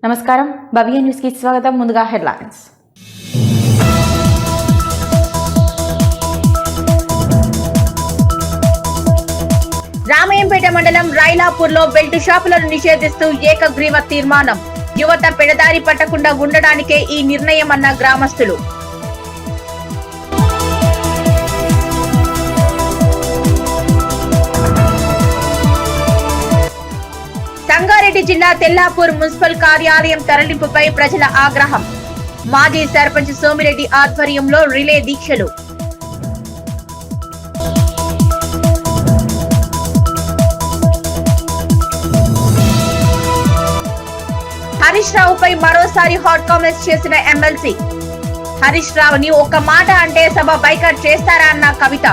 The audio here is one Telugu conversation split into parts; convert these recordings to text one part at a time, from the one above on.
నమస్కారం భవ్య న్యూస్ కి స్వాగతం. ముందుగా హెడ్లైన్స్. రామయ్యంపేట మండలం రైలాపూర్లో బెల్ట్ షాపులను నిషేధిస్తూ ఏకగ్రీవ తీర్మానం. యువత పెడదారి పట్టకుండా ఉండడానికే ఈ నిర్ణయమన్న గ్రామస్తులు. సంగారెడ్డి జిల్లా తెల్లాపూర్ మున్సిపల్ కార్యాలయం తరలింపుపై ప్రజల ఆగ్రహం. మాజీ సర్పంచ్ సోమిరెడ్డి ఆధ్వర్యంలో రిలే దీక్షలు. హరీష్ రావుపై మరోసారి హాట్ కామెంట్స్ చేసిన ఎమ్మెల్సీ. హరీష్ రావుని ఒక్క మాట అంటే సభ బైకాట్ చేస్తారా అన్న కవిత.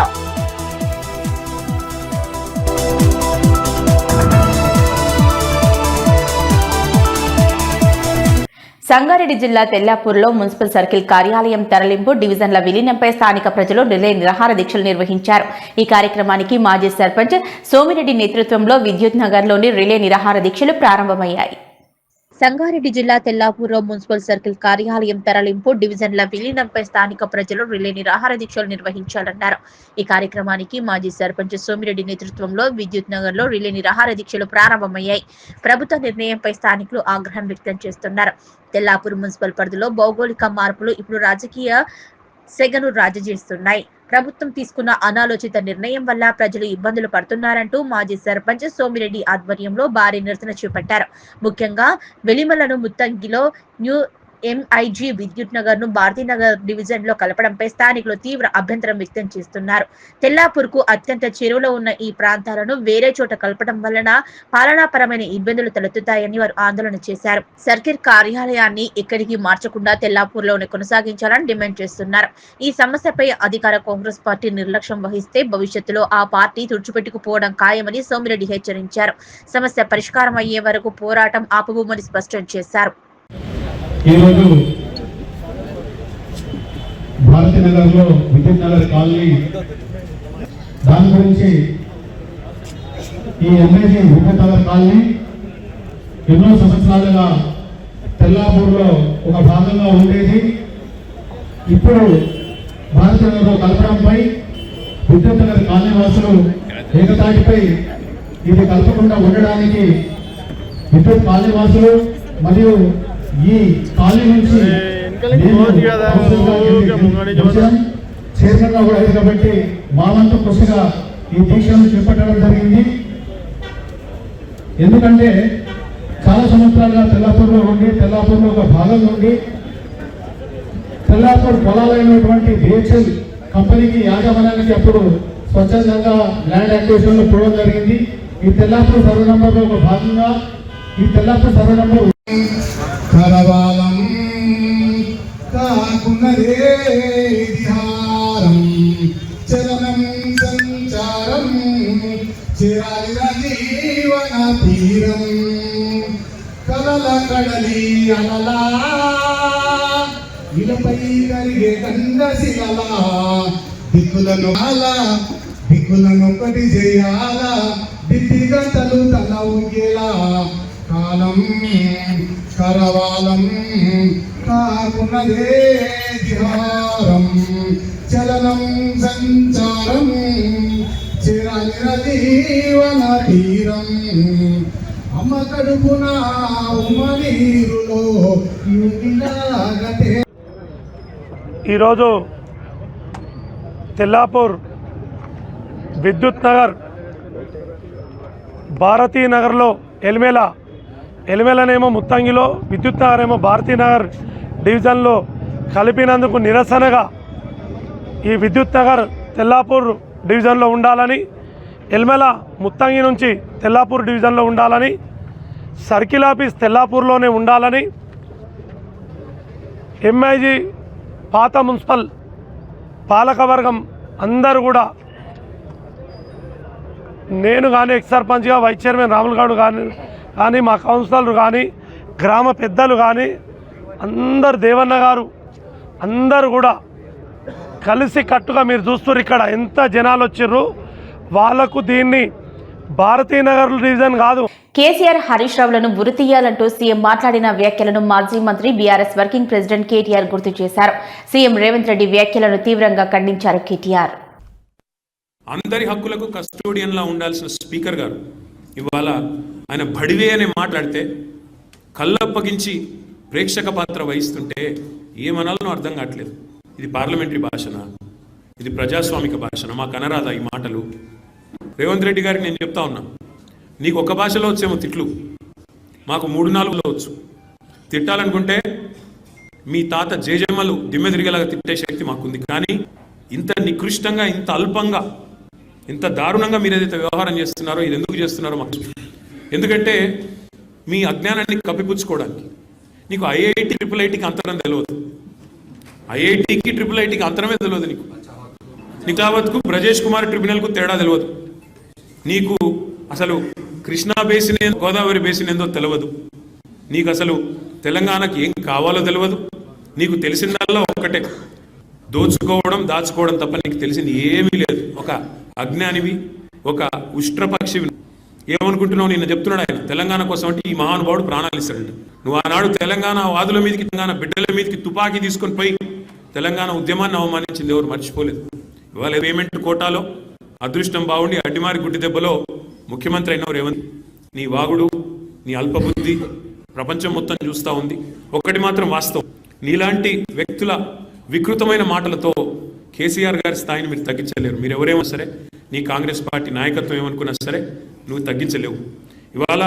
సంగారెడ్డి జిల్లా తెల్లాపూర్లో మున్సిపల్ సర్కిల్ కార్యాలయం తరలింపు డివిజన్ల విలీనంపై స్థానిక ప్రజలు రిలే నిరాహార దీక్షలు నిర్వహించారు. ఈ కార్యక్రమానికి మాజీ సర్పంచ్ సోమిరెడ్డి నేతృత్వంలో విద్యుత్ నగర్లోని రిలే నిరాహార దీక్షలు ప్రారంభమయ్యాయి. సంగారెడ్డి జిల్లా తెల్లాపూర్లో మున్సిపల్ సర్కిల్ కార్యాలయం తరలింపు డివిజన్ల విలీనంపై స్థానిక ప్రజలు రిలే నిరాహార దీక్షలు నిర్వహించాలన్నారు. ఈ కార్యక్రమానికి మాజీ సర్పంచ్ సోమిరెడ్డి నేతృత్వంలో విద్యుత్ నగర్ లో రిలే నిరాహార దీక్షలు ప్రారంభమయ్యాయి. ప్రభుత్వ నిర్ణయంపై స్థానికులు ఆగ్రహం వ్యక్తం చేస్తున్నారు. తెల్లాపూర్ మున్సిపల్ పరిధిలో భౌగోళిక మార్పులు ఇప్పుడు రాజకీయ సెగను రాజజీస్తున్నాయి. ప్రభుత్వం తీసుకున్న అనాలోచిత నిర్ణయం వల్ల ప్రజలు ఇబ్బందులు పడుతున్నారంటూ మాజీ సర్పంచ్ సోమిరెడ్డి ఆధ్వర్యంలో భారీ నిరసన చేపట్టారు. ముఖ్యంగా వెలిమలను ముత్తంగిలో న్యూ ఎంఐజీ విద్యుత్ నగర్ ను భారతీనగర్ డివిజన్ లో కలపడంపై స్థానికులు తీవ్ర అభ్యంతరం వ్యక్తం చేస్తున్నారు. తెల్లాపూర్ కు అత్యంత చెరువులో ఉన్న ఈ ప్రాంతాలను వేరే చోట కలపడం వలన పాలనాపరమైన ఇబ్బందులు తలెత్తుతాయని వారు ఆందోళన చేశారు. సర్కిల్ కార్యాలయాన్ని ఎక్కడికి మార్చకుండా తెల్లాపూర్ లోనే కొనసాగించాలని డిమాండ్ చేస్తున్నారు. ఈ సమస్యపై అధికార కాంగ్రెస్ పార్టీ నిర్లక్ష్యం వహిస్తే భవిష్యత్తులో ఆ పార్టీ తుడిచిపెట్టుకుపోవడం ఖాయమని సోమిరెడ్డి హెచ్చరించారు. సమస్య పరిష్కారం అయ్యే వరకు పోరాటం ఆపబోమని స్పష్టం చేశారు. ఈరోజు భారతీనగర్లో విద్యుత్ నగర్ కాలనీ దాని గురించి ఈ ఎంఐజీ విద్యుత్ నగర్ కాలనీ ఎన్నో సంవత్సరాలుగా తెల్లాపూర్లో ఒక భాగంగా ఉండేది. ఇప్పుడు భారతీనగర్లో కలపడంపై విద్యుత్ నగర్ కాలనీ వాసులు ఏకతాటిపై ఇది కలపకుండా ఉండడానికి విద్యుత్ కాలనీ వాసులు మరియు ఈ కాలనీ నుంచి చైర్మన్ గా కూడా అయింది కాబట్టి మా వంతు కృషిగా ఈ దీక్షను చేపట్టడం జరిగింది. ఎందుకంటే చాలా సంవత్సరాలుగా తెల్లాపూర్లో ఉండి తెల్లాపూర్లో ఒక భాగం నుండి తెల్లాపూర్ పొలాలైనటువంటి బిహెచ్ఎల్ కంపెనీకి యాజమాన్యానికి అప్పుడు స్వచ్ఛందంగా ల్యాండ్ యాక్విజిషన్ లో పోవడం జరిగింది. ఈ తెల్లాపూర్ సర్వే నంబర్ లో ఒక భాగంగా ఈ తెల్లాపూర్ సర్వే నంబర్ కరవాలం కాకున్నదే విహారం చలనం సంచారం చిరాలిన జీవన తీరం కలల కడలి అలలా ఇలపై కరిగే కందశిలలా దిక్కులను అలా దిక్కులను ఒకటి చేయాల దిద్ది గంటలు తల ఊగేలా కాలం కరవాలం కాకున్నదే విహారం చలనం సంచారం చిరాలిన జీవన తీరం అమ్మ కడుపున ఉమనీరులో యుగిలాగతే. ఈరోజు తెల్లాపూర్ విద్యుత్ నగర్ భారతీనగర్లో ఎలిమేలనేమో ముత్తంగిలో విద్యుత్ నగర్ ఏమో భారతీనగర్ డివిజన్లో కలిపినందుకు నిరసనగా ఈ విద్యుత్ నగర్ తెల్లాపూర్ డివిజన్లో ఉండాలని, ఎలిమేల ముత్తంగి నుంచి తెల్లాపూర్ డివిజన్లో ఉండాలని, సర్కిల్ ఆఫీస్ తెల్లాపూర్లోనే ఉండాలని ఎంఐజీ పాత మున్సిపల్ పాలకవర్గం అందరూ కూడా, నేను కానీ ఎక్స్ సర్పంచ్గా వైస్ చైర్మన్ రాములు గౌడ్ కానీ మా కౌన్సిలర్లు కానీ గ్రామ పెద్దలు కానీ అందరు దేవన్న గారు అందరూ కూడా కలిసి కట్టుగా మీరు చూస్తున్నారు ఇక్కడ ఎంత జనాలు వచ్చిర్రు. వాళ్ళకు దీన్ని భారతీనగర్ డివిజన్ కాదు. కేసీఆర్ హరీష్ రావులను ఉరి తీయాలంటూ సీఎం మాట్లాడిన వ్యాఖ్యలను మాజీ మంత్రి బీఆర్ఎస్ వర్కింగ్ ప్రెసిడెంట్ కేటీఆర్ గుర్తు చేశారు. సీఎం రేవంత్ రెడ్డి వ్యాఖ్యలను తీవ్రంగా ఖండించారు కేటీఆర్. అందరి హక్కులకు కస్టోడియన్లా ఉండాల్సిన స్పీకర్ గారు ఇవాళ ఆయన బడివే అనే మాట్లాడితే కళ్ళప్పగించి ప్రేక్షక పాత్ర వహిస్తుంటే ఏమనాలనో అర్థం కావట్లేదు. ఇది పార్లమెంటరీ భాషనా, ఇది ప్రజాస్వామిక భాషనా? మాకు అనరాదా ఈ మాటలు? రేవంత్ రెడ్డి గారికి నేను చెప్తా ఉన్నా, నీకు ఒక భాషలో వచ్చేమో తిట్లు, మాకు 3-4లో వచ్చు. తిట్టాలనుకుంటే మీ తాత జేజమ్మలు దిమ్మె తిరిగేలాగా తిట్టే శక్తి మాకుంది. కానీ ఇంత నికృష్టంగా, ఇంత అల్పంగా, ఇంత దారుణంగా మీరు ఏదైతే వ్యవహారం చేస్తున్నారో ఇది ఎందుకు చేస్తున్నారో మాకు. ఎందుకంటే మీ అజ్ఞానాన్ని కప్పిపుచ్చుకోవడానికి. నీకు ఐఐటి IIITకి అంతరం తెలియదు, ఐఐటికి IIITకి అంతరమే తెలియదు. నీకు యావత్కు బ్రజేష్ కుమార్ ట్రిబ్యునల్కు తేడా తెలియదు. నీకు అసలు కృష్ణా బేసిన్ గోదావరి బేసిన్ ఏందో తెలియదు. నీకు అసలు తెలంగాణకి ఏం కావాలో తెలియదు. నీకు తెలిసిందల్లా ఒక్కటే, దోచుకోవడం, దాచుకోవడం తప్ప నీకు తెలిసింది ఏమీ లేదు. ఒక అజ్ఞానివి, ఒక ఉష్ట్రపక్షివి. ఏమనుకుంటున్నావు? నిన్న చెప్తున్నాడు ఆయన, తెలంగాణ కోసం అంటే ఈ మహానుభావుడు ప్రాణాలు ఇస్తాడంట. నువ్వు ఆనాడు తెలంగాణ వాదుల మీదకి, తెలంగాణ బిడ్డల మీదకి తుపాకీ తీసుకొని పోయి తెలంగాణ ఉద్యమాన్ని అవమానించింది ఎవరు మర్చిపోలేదు. ఇవాళ పేమెంట్ కోటాలో అదృష్టం బాగుండి అడ్డిమారి గుడ్డి దెబ్బలో ముఖ్యమంత్రి అయినవు రేవంత్. నీ వాగుడు, నీ అల్పబుద్ధి ప్రపంచం మొత్తం చూస్తూ ఉంది. ఒక్కటి మాత్రం వాస్తవం, నీలాంటి వ్యక్తుల వికృతమైన మాటలతో కేసీఆర్ గారి స్థాయిని మీరు తగ్గించలేరు. మీరు ఎవరేమో సరే, నీ కాంగ్రెస్ పార్టీ నాయకత్వం ఏమనుకున్నా సరే నువ్వు తగ్గించలేవు. ఇవాళ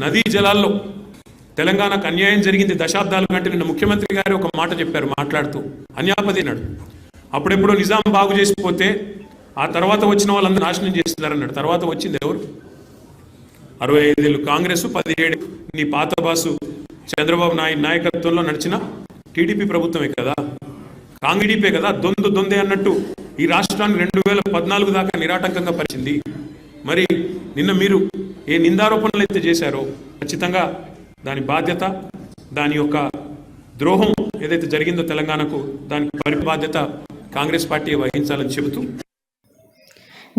నదీ జలాల్లో తెలంగాణకు అన్యాయం జరిగింది దశాబ్దాల కంటే. నిన్న ముఖ్యమంత్రి గారు ఒక మాట చెప్పారు మాట్లాడుతూ, అన్యాపది అన్నాడు. అప్పుడెప్పుడో నిజాం బాగు చేసిపోతే ఆ తర్వాత వచ్చిన వాళ్ళందరూ నాశనం చేస్తున్నారన్నాడు. తర్వాత వచ్చింది ఎవరు? 65 ఏళ్ళు కాంగ్రెస్, 17 నీ పాత బాసు చంద్రబాబు నాయుడు నాయకత్వంలో నడిచిన టీడీపీ ప్రభుత్వమే కదా, కాంగ్రెడీపే కదా. దొందే అన్నట్టు ఈ రాష్ట్రాన్ని 2014 దాకా నిరాటంకంగా పరిచింది. మరి నిన్న మీరు ఏ నిందారోపణలు అయితే చేశారో ఖచ్చితంగా దాని బాధ్యత, దాని యొక్క ద్రోహం ఏదైతే జరిగిందో తెలంగాణకు, దానికి బాధ్యత కాంగ్రెస్ పార్టీ వహించాలని చెబుతూ,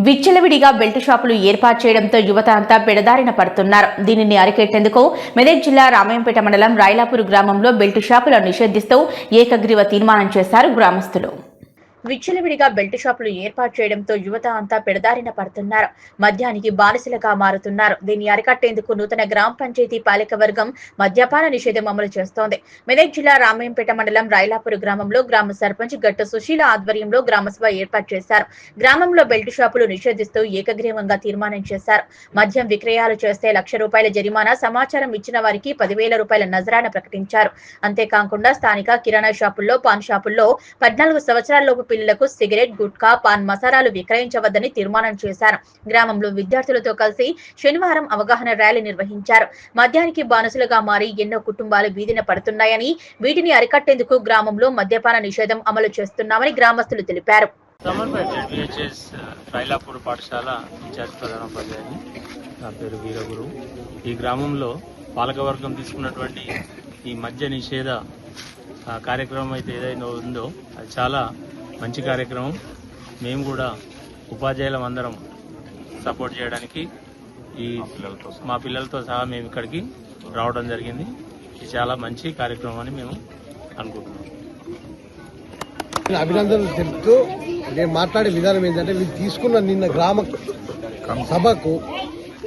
విచ్చలవిడిగా బెల్ట్ షాపులు ఏర్పాటు చేయడంతో యువత అంతా పెడదారిన పడుతున్నారు. దీనిని అరికెట్టేందుకు మెదక్ జిల్లా రామాయంపేట మండలం రాయలాపూర్ గ్రామంలో బెల్ట్ షాపులను నిషేధిస్తూ ఏకగ్రీవ తీర్మానం చేశారు గ్రామస్తులు. విచ్చలవిడిగా బెల్ట్ షాపులు ఏర్పాటు చేయడంతో యువత అంతా పెడదారిన పడుతున్నారు. మద్యానికి బానిసలుగా మారుతున్నారు. దీన్ని అరికట్టేందుకు నూతన గ్రామ పంచాయతీ పాలక వర్గం మద్యపాన నిషేధం అమలు చేస్తోంది. మెదక్ జిల్లా రామాయంపేట మండలం రాయలాపూర్ గ్రామంలో గ్రామ సర్పంచ్ గట్టు సుశీల ఆధ్వర్యంలో గ్రామసభ ఏర్పాటు చేశారు. గ్రామంలో బెల్ట్ షాపులు నిషేధిస్తూ ఏకగ్రీవంగా తీర్మానం చేశారు. మద్యం విక్రయాలు చేస్తే ₹1,00,000 జరిమానా, సమాచారం ఇచ్చిన వారికి ₹10,000 నజరానా ప్రకటించారు. అంతేకాకుండా స్థానిక కిరాణా షాపుల్లో, పాన్ షాపుల్లో 14 సంవత్సరాలలోపు పిల్లలకు సిగరెట్, గుట్కా, పాన్ మసాలాలు విక్రయించవద్దని తీర్మానం చేశారు. గ్రామంలో విద్యార్థులతో కలిసి శనివారం అవగాహన ర్యాలీ నిర్వహించారు. మద్యానికి బానిసలుగా మారి ఎన్నో కుటుంబాలు వీధిన పడుతున్నాయని, వీటిని అరికట్టేందుకు గ్రామంలో మద్యపాన నిషేధం అమలు చేస్తున్నామని గ్రామస్తులు తెలిపారు. రైలాపూర్ పాఠశాల ఇన్ఛార్జ్ ప్రధానోపాధ్యాయుని, నా పేరు వీరగురు. ఈ గ్రామంలో పాలకవర్గం తీసుకున్నటువంటి ఈ మద్య నిషేధ కార్యక్రమం అయితే ఏదైనా ఉందో అది చాలా మంచి కార్యక్రమం. మేము కూడా ఉపాధ్యాయులం అందరం సపోర్ట్ చేయడానికి మా పిల్లలతో సహా మేము ఇక్కడికి రావడం జరిగింది. ఇది చాలా మంచి కార్యక్రమం అని మేము అనుకుంటున్నాం. అభినందనలు తెలుపుతూ నేను మాట్లాడే విధానం ఏంటంటే, వీళ్ళు తీసుకున్న నిన్న గ్రామ సభకు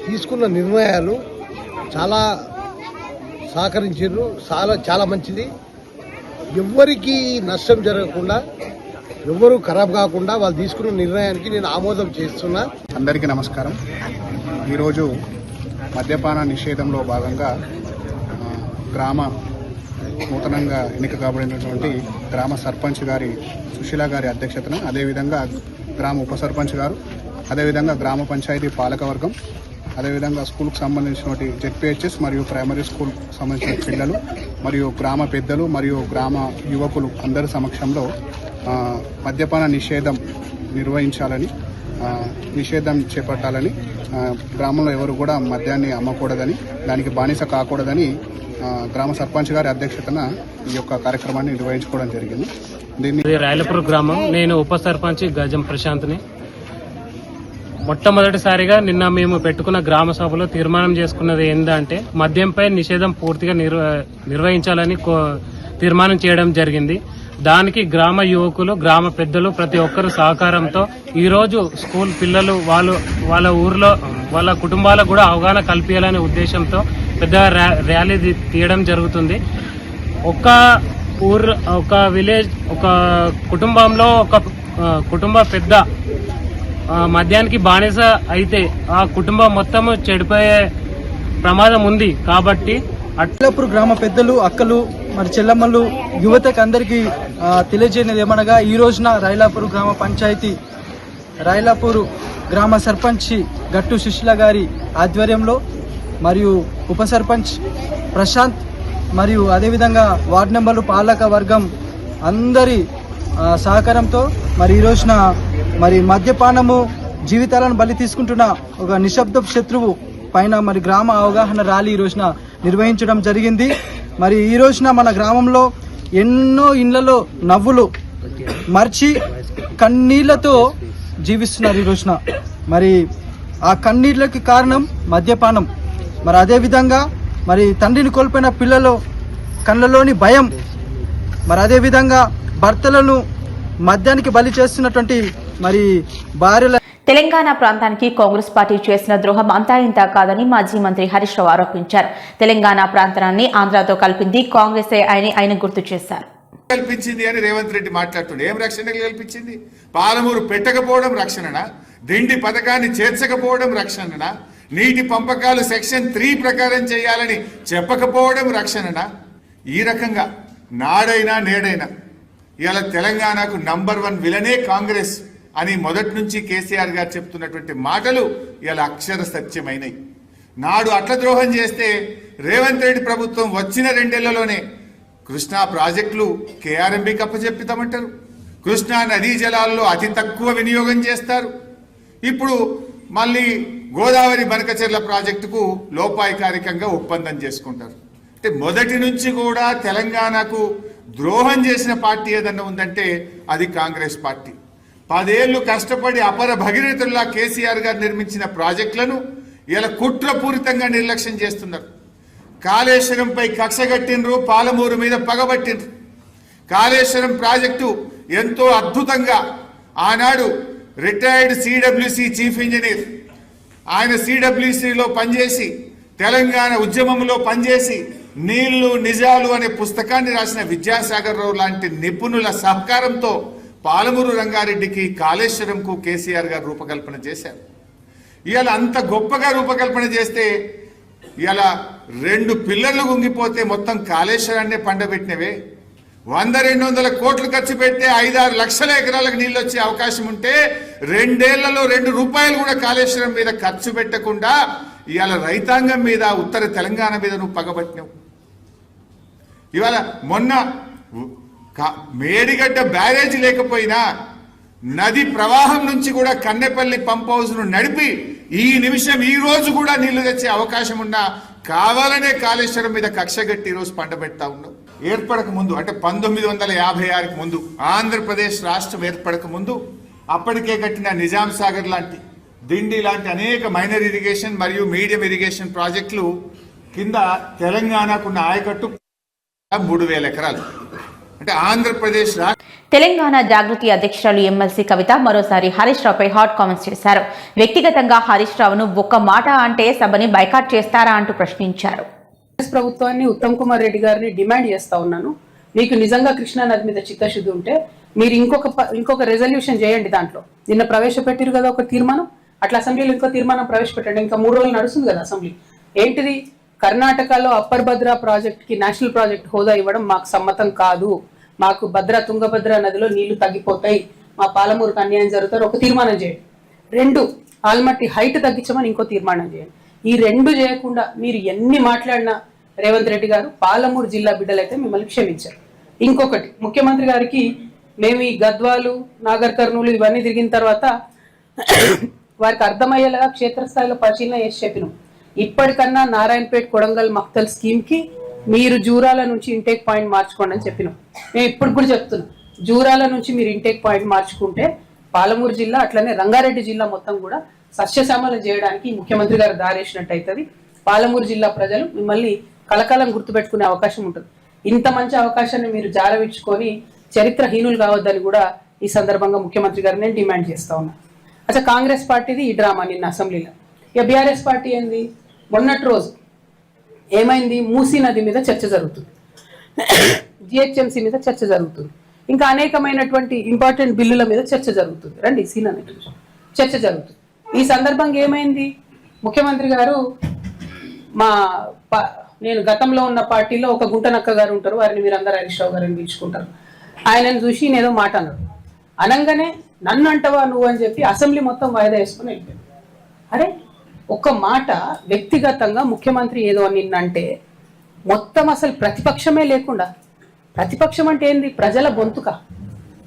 తీసుకున్న నిర్ణయాలు చాలా సహకరించారు. చాలా మంచిది. ఎవ్వరికి నష్టం జరగకుండా, ఎవ్వరూ ఖరాబ్ కాకుండా వాళ్ళు తీసుకున్న నిర్ణయానికి నేను ఆమోదం చేస్తున్నా. అందరికీ నమస్కారం. ఈరోజు మద్యపాన నిషేధంలో భాగంగా గ్రామ నూతనంగా ఎన్నిక కాబడినటువంటి గ్రామ సర్పంచ్ గారి సుశీల గారి అధ్యక్షతన, అదేవిధంగా గ్రామ ఉప సర్పంచ్ గారు, అదేవిధంగా గ్రామ పంచాయతీ పాలకవర్గం, అదేవిధంగా స్కూల్కి సంబంధించినటువంటి ZPHS మరియు ప్రైమరీ స్కూల్ సంబంధించిన పిల్లలు మరియు గ్రామ పెద్దలు మరియు గ్రామ యువకులు అందరి సమక్షంలో మద్యపాన నిషేధం నిర్వహించాలని, నిషేధం చేపట్టాలని, గ్రామంలో ఎవరు కూడా మద్యాన్ని అమ్మకూడదని, దానికి బానిస కాకూడదని గ్రామ సర్పంచ్ గారి అధ్యక్షతన ఈ యొక్క కార్యక్రమాన్ని నిర్వహించుకోవడం జరిగింది. దీన్ని రాయలపూర్ గ్రామం, నేను ఉప సర్పంచ్ గజం ప్రశాంత్ని. మొట్టమొదటిసారిగా నిన్న మేము పెట్టుకున్న గ్రామ సభలో తీర్మానం చేసుకున్నది ఏంటంటే మద్యంపై నిషేధం పూర్తిగా నిర్వహించాలని తీర్మానం చేయడం జరిగింది. దానికి గ్రామ యువకులు, గ్రామ పెద్దలు ప్రతి ఒక్కరు సహకారంతో ఈరోజు స్కూల్ పిల్లలు వాళ్ళ ఊర్లో వాళ్ళ కుటుంబాలకు కూడా అవగాహన కల్పించాలనే ఉద్దేశంతో పెద్ద ర్యాలీ తీయడం జరుగుతుంది. ఒక విలేజ్, ఒక కుటుంబంలో ఒక కుటుంబ పెద్ద మద్యానికి బానిస అయితే ఆ కుటుంబం మొత్తం చెడిపోయే ప్రమాదం ఉంది. కాబట్టి తెల్లాపూర్ గ్రామ పెద్దలు, అక్కలు, మరి చెల్లమ్మలు, యువతకు అందరికీ తెలియజేయనిది ఏమనగా ఈ రోజున రైలాపూర్ గ్రామ పంచాయతీ, రైలాపూర్ గ్రామ సర్పంచ్ గట్టు సుశీల గారి ఆధ్వర్యంలో మరియు ఉప సర్పంచ్ ప్రశాంత్ మరియు అదేవిధంగా వార్డు మెంబర్లు, పాలక వర్గం అందరి సహకారంతో మరి ఈ రోజున మరి మద్యపానము జీవితాలను బలి తీసుకుంటున్న ఒక నిశ్శబ్ద శత్రువు పైన మరి గ్రామ అవగాహన ర్యాలీ ఈ రోజున నిర్వహించడం జరిగింది. మరి ఈ రోజున మన గ్రామంలో ఎన్నో ఇళ్లలో నవ్వులు మర్చి కన్నీళ్లతో జీవిస్తున్నారు ఈ రోజున. మరి ఆ కన్నీళ్లకి కారణం మద్యపానం. మరి అదేవిధంగా మరి తండ్రిని కోల్పోయిన పిల్లలు కళ్ళలోని భయం, మరి అదేవిధంగా భర్తలను మద్యానికి బలి చేస్తున్నటువంటి మరి భార్యల. తెలంగాణ ప్రాంతానికి కాంగ్రెస్ పార్టీ చేసిన ద్రోహం అంతా ఇంత కాదని మాజీ మంత్రి హరీష్ రావు ఆరోపించారు. తెలంగాణ ప్రాంతాన్ని ఆంధ్రాతో కలిపింది కాంగ్రెసే అని ఆయన గుర్తు చేశారు. కల్పించింది అని రేవంత్ రెడ్డి మాట్లాడుతుండే. ఏం రక్షణ కల్పించింది? పాలమూరు పెట్టకపోవడం రక్షణనా? దిండి పథకాన్ని చేర్చకపోవడం రక్షణనా? నీటి పంపకాలు సెక్షన్ 3 ప్రకారం చేయాలని చెప్పకపోవడం రక్షణనా? ఈ రకంగా నాడైనా నేడైనా ఇవాళ తెలంగాణకు నంబర్ 1 విలనే కాంగ్రెస్ అని మొదటి నుంచి కేసీఆర్ గారు చెప్తున్నటువంటి మాటలు ఇవాళ అక్షర సత్యమైనవి. నాడు అట్ల ద్రోహం చేస్తే రేవంత్ రెడ్డి ప్రభుత్వం వచ్చిన 2 ఏళ్లలోనే కృష్ణా ప్రాజెక్టులు కేఆర్ఎంబీకి అప్పచెప్పితామంటారు. కృష్ణా నదీ జలాల్లో అతి తక్కువ వినియోగం చేస్తారు. ఇప్పుడు మళ్ళీ గోదావరి బనకచెర్ల ప్రాజెక్టుకు లోపాయికారికంగా ఒప్పందం చేసుకుంటారు. అంటే మొదటి నుంచి కూడా తెలంగాణకు ద్రోహం చేసిన పార్టీ ఏదన్నా ఉందంటే అది కాంగ్రెస్ పార్టీ. 10 ఏళ్లు కష్టపడి అపర భగీరథుల్లా కేసీఆర్ గారు నిర్మించిన ప్రాజెక్టులను ఇలా కుట్రపూరితంగా నిర్లక్ష్యం చేస్తున్నారు. కాళేశ్వరంపై కక్షగట్టినరు, పాలమూరు మీద పగబట్టినరు. కాళేశ్వరం ప్రాజెక్టు ఎంతో అద్భుతంగా ఆనాడు రిటైర్డ్ సిడబ్ల్యూసి చీఫ్ ఇంజనీర్, ఆయన సిడబ్ల్యూసిలో పనిచేసి తెలంగాణ ఉద్యమంలో పనిచేసి నీళ్లు నిజాలు అనే పుస్తకాన్ని రాసిన విద్యాసాగర్ రావు లాంటి నిపుణుల సహకారంతో పాలమూరు రంగారెడ్డికి, కాళేశ్వరంకు కేసీఆర్ గారు రూపకల్పన చేశారు. ఇవాళ అంత గొప్పగా రూపకల్పన చేస్తే ఇవాళ 2 పిల్లర్లు గుంగిపోతే మొత్తం కాళేశ్వరాన్నే పండబెట్టినవే. 100-200 కోట్లు ఖర్చు పెడితే 5-6 లక్షల ఎకరాలకు నీళ్ళు వచ్చే అవకాశం ఉంటే 2 ఏళ్లలో 2 రూపాయలు కూడా కాళేశ్వరం మీద ఖర్చు పెట్టకుండా ఇవాళ రైతాంగం మీద, ఉత్తర తెలంగాణ మీద నువ్వు పగబట్టినావు. ఇవాళ మొన్న మేడిగడ్డ బ్యారేజ్ లేకపోయినా నది ప్రవాహం నుంచి కూడా కన్నెపల్లి పంప్ హౌస్ను నడిపి ఈ నిమిషం ఈ రోజు కూడా నీళ్లు తెచ్చే అవకాశం ఉన్నా కావాలనే కాళేశ్వరం మీద కక్షగట్టి ఈరోజు పండబెడతా ఉన్నావు. ఏర్పడక ముందు అంటే 1956కి ముందు, ఆంధ్రప్రదేశ్ రాష్ట్రం ఏర్పడక ముందు అప్పటికే కట్టిన నిజాం సాగర్ లాంటి, దిండి లాంటి అనేక మైనర్ ఇరిగేషన్ మరియు మీడియం ఇరిగేషన్ ప్రాజెక్టులు కింద తెలంగాణకున్న ఆయకట్టు 3000 ఎకరాలు. అంటే ఆంధ్రప్రదేశ్ తెలంగాణ జాగృతి అధ్యక్షురాలు ఎమ్మెల్సీ కవిత మరోసారి హరీష్ రావుపై హాట్ కామెంట్స్ చేశారు. వ్యక్తిగతంగా హరీష్ రావును ఒక్క మాట అంటే సభని బైకాట్ చేస్తారా అంటూ ప్రశ్నించారు. ప్రభుత్వాన్ని ఉత్తమ్ కుమార్ రెడ్డి గారిని డిమాండ్ చేస్తా ఉన్నాను, మీకు నిజంగా కృష్ణా నది మీద చిత్తశుద్ధి ఉంటే మీరు ఇంకొక రెజల్యూషన్ చేయండి. దాంట్లో నిన్న ప్రవేశపెట్టారు కదా ఒక తీర్మానం, అట్లా అసెంబ్లీలో ఇంకో తీర్మానం ప్రవేశపెట్టండి. ఇంకా 3 రోజులు నడుస్తుంది కదా అసెంబ్లీ. ఏంటిది? కర్ణాటకలో అప్పర్ భద్ర ప్రాజెక్ట్ కి నేషనల్ ప్రాజెక్ట్ హోదా ఇవ్వడం మాకు సమ్మతం కాదు, మాకు తుంగభద్ర నదిలో నీళ్లు తగ్గిపోతాయి, మా పాలమూరుకు అన్యాయం జరుగుతారు, ఒక తీర్మానం చేయండి. 2 ఆల్మట్టి హైట్ తగ్గించమని ఇంకో తీర్మానం చేయండి. ఈ 2 చేయకుండా మీరు ఎన్ని మాట్లాడినా రేవంత్ రెడ్డి గారు పాలమూరు జిల్లా బిడ్డలైతే మిమ్మల్ని క్షమించారు. ఇంకొకటి, ముఖ్యమంత్రి గారికి మేము ఈ గద్వాలు, నాగర్ కర్నూలు ఇవన్నీ తిరిగిన తర్వాత వారికి అర్థమయ్యేలాగా క్షేత్రస్థాయిలో పరిశీలన చేసి చెప్పినాం. ఇప్పటికన్నా నారాయణపేట, కొడంగల్, మక్తల్ స్కీమ్ కి మీరు జూరాల నుంచి ఇంటేక్ పాయింట్ మార్చుకోండి అని చెప్పినాం. మేము ఇప్పుడు కూడా చెప్తున్నాం, జూరాల నుంచి మీరు ఇంటేక్ పాయింట్ మార్చుకుంటే పాలమూరు జిల్లా అట్లనే రంగారెడ్డి జిల్లా మొత్తం కూడా సస్యశ్యామలం చేయడానికి ముఖ్యమంత్రి గారు దారేసినట్టు అవుతుంది. పాలమూరు జిల్లా ప్రజలు మిమ్మల్ని కలకాలం గుర్తుపెట్టుకునే అవకాశం ఉంటుంది. ఇంత మంచి అవకాశాన్ని మీరు జారవించుకొని చరిత్రహీనులు కావద్దని కూడా ఈ సందర్భంగా ముఖ్యమంత్రి గారు నేను డిమాండ్ చేస్తా ఉన్నా. అసలు కాంగ్రెస్ పార్టీది ఈ డ్రామా నిన్న అసెంబ్లీలో. ఇక బీఆర్ఎస్ పార్టీ ఏంది, మొన్నటి రోజు ఏమైంది, మూసీ నది మీద చర్చ జరుగుతుంది, జిహెచ్ఎంసీ మీద చర్చ జరుగుతుంది, ఇంకా అనేకమైనటువంటి ఇంపార్టెంట్ బిల్లుల మీద చర్చ జరుగుతుంది. రండి సీన్ అనేది చర్చ జరుగుతుంది. ఈ సందర్భంగా ఏమైంది, ముఖ్యమంత్రి గారు నేను గతంలో ఉన్న పార్టీలో ఒక గుంటనక్క గారు ఉంటారు, వారిని మీరు అందరూ హరీష్ రావు గారిని పిలుచుకుంటారు. ఆయనను చూసి నేనేదో మాట అన్నాడు, అనగానే నన్ను అంటవా నువ్వు అని చెప్పి అసెంబ్లీ మొత్తం వాయిదా వేసుకుని వెళ్ళిపోయాడు. అరే ఒక్క మాట వ్యక్తిగతంగా ముఖ్యమంత్రి ఏదో నిన్నంటే మొత్తం అసలు ప్రతిపక్షమే లేకుండా, ప్రతిపక్షం అంటే ఏంది, ప్రజల గొంతుక,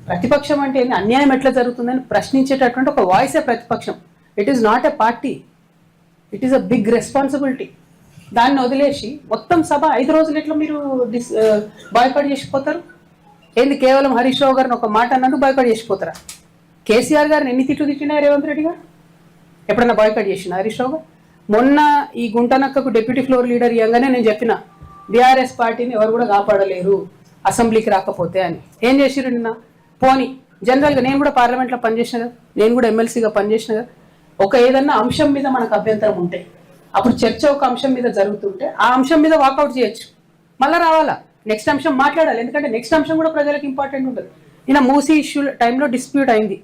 ప్రతిపక్షం అంటే ఏంది, అన్యాయం ఎట్లా జరుగుతుందని ప్రశ్నించేటటువంటి ఒక వాయిసే ప్రతిపక్షం. It is not a party, it is a big responsibility. దాన్ని వదిలేసి మొత్తం సభ 5 రోజులు ఎట్లా మీరు బాయ్కాట్ చేసిపోతారు ఏంది? కేవలం హరీష్ రావు గారిని ఒక మాట అన్నట్టు బాయ్కాట్ చేసిపోతారా? కేసీఆర్ గారిని ఎన్ని తిట్లు తిట్టినా రేవంత్ రెడ్డి గారు ఎప్పుడన్నా బాయ్కాట్ చేసిన హరీష్ రావు గారు? మొన్న ఈ గుంటనక్కకు డిప్యూటీ ఫ్లోర్ లీడర్ ఇవ్వగానే నేను చెప్పిన బీఆర్ఎస్ పార్టీని ఎవరు కూడా కాపాడలేరు అసెంబ్లీకి రాకపోతే అని. ఏం చేసిరు నిన్న? పోనీ జనరల్గా నేను కూడా పార్లమెంట్లో పనిచేసిన కదా, నేను కూడా ఎమ్మెల్సీగా పనిచేసిన కదా, ఒక ఏదన్నా అంశం మీద మనకు అభ్యంతరం ఉంటే అప్పుడు చర్చ ఒక అంశం మీద జరుగుతుంటే ఆ అంశం మీద వాకౌట్ చేయొచ్చు, మళ్ళీ రావాలా, నెక్స్ట్ అంశం మాట్లాడాలి. ఎందుకంటే నెక్స్ట్ అంశం కూడా ప్రజలకు ఇంపార్టెంట్ ఉంటుంది. నిన్న మూసీ ఇష్యూ టైంలో డిస్ప్యూట్ అయింది.